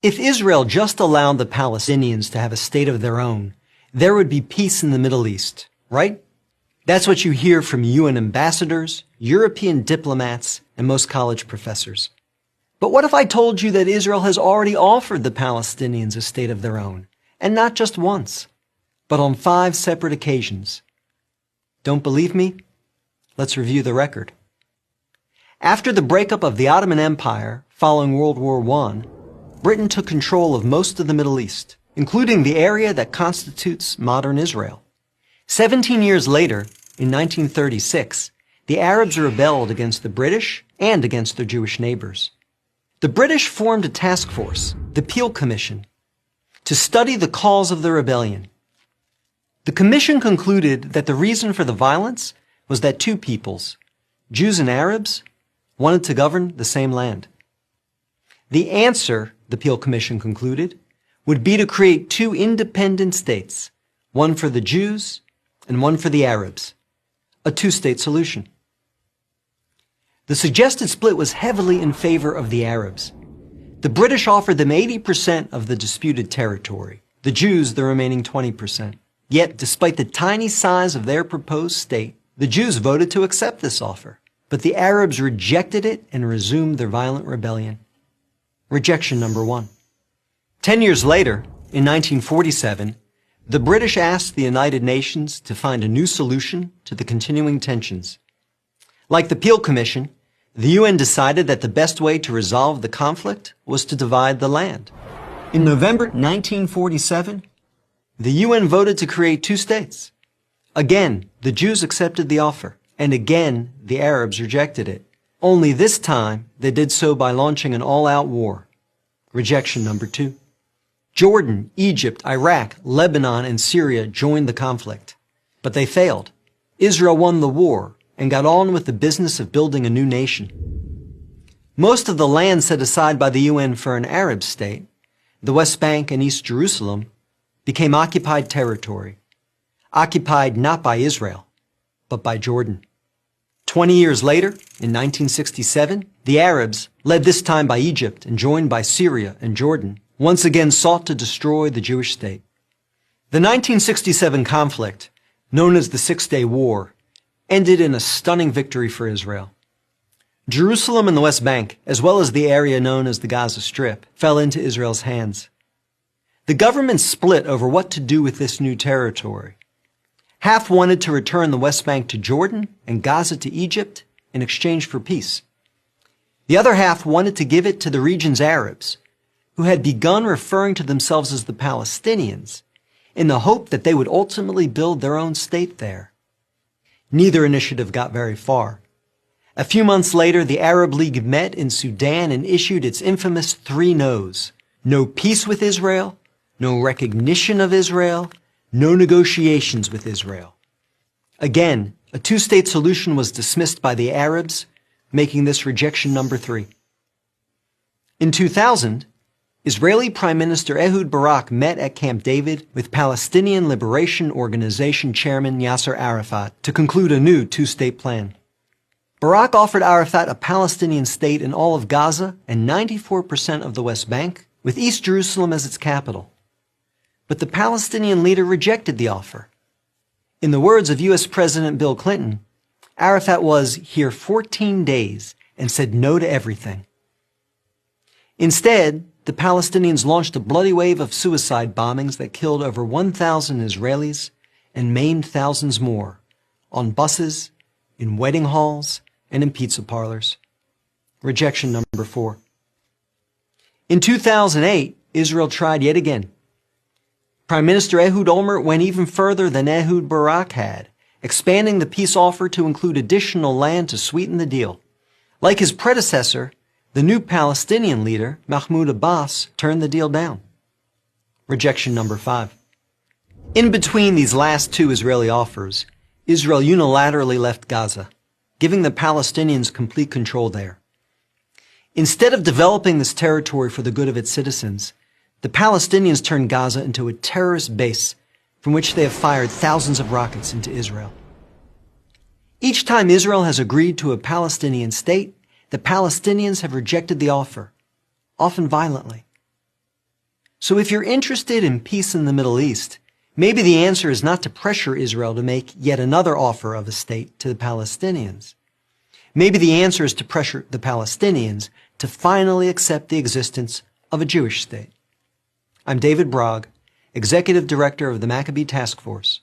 If Israel just allowed the Palestinians to have a state of their own, there would be peace in the Middle East, right? That's what you hear from UN ambassadors, European diplomats, and most college professors. But what if I told you that Israel has already offered the Palestinians a state of their own, and not just once, but on 5 separate occasions? Don't believe me? Let's review the record. After the breakup of the Ottoman Empire following World War I, Britain took control of most of the Middle East, including the area that constitutes modern Israel. 17 years later, in 1936, the Arabs rebelled against the British and against their Jewish neighbors. The British formed a task force, the Peel Commission, to study the cause of the rebellion. The commission concluded that the reason for the violence was that 2 peoples, Jews and Arabs, wanted to govern the same land. The answer, the Peel Commission concluded, would be to create 2 independent states, one for the Jews and one for the Arabs, a 2-state solution. The suggested split was heavily in favor of the Arabs. The British offered them 80% of the disputed territory, the Jews the remaining 20%. Yet, despite the tiny size of their proposed state, the Jews voted to accept this offer. But the Arabs rejected it and resumed their violent rebellion. Rejection number 1. 10 years later, in 1947, the British asked the United Nations to find a new solution to the continuing tensions. Like the Peel Commission, the UN decided that the best way to resolve the conflict was to divide the land. In November 1947, the UN voted to create 2 states. Again, the Jews accepted the offer, and again, the Arabs rejected it. Only this time, they did so by launching an all-out war. Rejection number 2. Jordan, Egypt, Iraq, Lebanon, and Syria joined the conflict. But they failed. Israel won the war and got on with the business of building a new nation. Most of the land set aside by the UN for an Arab state, the West Bank and East Jerusalem, became occupied territory. Occupied not by Israel, but by Jordan. 20 years later, in 1967, the Arabs, led this time by Egypt and joined by Syria and Jordan, once again sought to destroy the Jewish state. The 1967 conflict, known as the Six-Day War, ended in a stunning victory for Israel. Jerusalem and the West Bank, as well as the area known as the Gaza Strip, fell into Israel's hands. The government split over what to do with this new territory. Half wanted to return the West Bank to Jordan and Gaza to Egypt in exchange for peace. The other half wanted to give it to the region's Arabs, who had begun referring to themselves as the Palestinians, in the hope that they would ultimately build their own state there. Neither initiative got very far. A few months later, the Arab League met in Sudan and issued its infamous 3 no's. No peace with Israel, no recognition of Israel, no negotiations with Israel. Again, a 2-state solution was dismissed by the Arabs, making this rejection number 3. In 2000, Israeli Prime Minister Ehud Barak met at Camp David with Palestinian Liberation Organization Chairman Yasser Arafat to conclude a new 2-state plan. Barak offered Arafat a Palestinian state in all of Gaza and 94% of the West Bank, with East Jerusalem as its capital. But the Palestinian leader rejected the offer. In the words of U.S. President Bill Clinton, Arafat was here 14 days and said no to everything. Instead, the Palestinians launched a bloody wave of suicide bombings that killed over 1,000 Israelis and maimed thousands more on buses, in wedding halls, and in pizza parlors. Rejection number 4. In 2008, Israel tried yet again. Prime Minister Ehud Olmert went even further than Ehud Barak had, expanding the peace offer to include additional land to sweeten the deal. Like his predecessor, the new Palestinian leader, Mahmoud Abbas, turned the deal down. Rejection number 5. In between these last 2 Israeli offers, Israel unilaterally left Gaza, giving the Palestinians complete control there. Instead of developing this territory for the good of its citizens, the Palestinians turned Gaza into a terrorist base from which they have fired thousands of rockets into Israel. Each time Israel has agreed to a Palestinian state, the Palestinians have rejected the offer, often violently. So if you're interested in peace in the Middle East, maybe the answer is not to pressure Israel to make yet another offer of a state to the Palestinians. Maybe the answer is to pressure the Palestinians to finally accept the existence of a Jewish state. I'm David Brog, Executive Director of the Maccabee Task Force,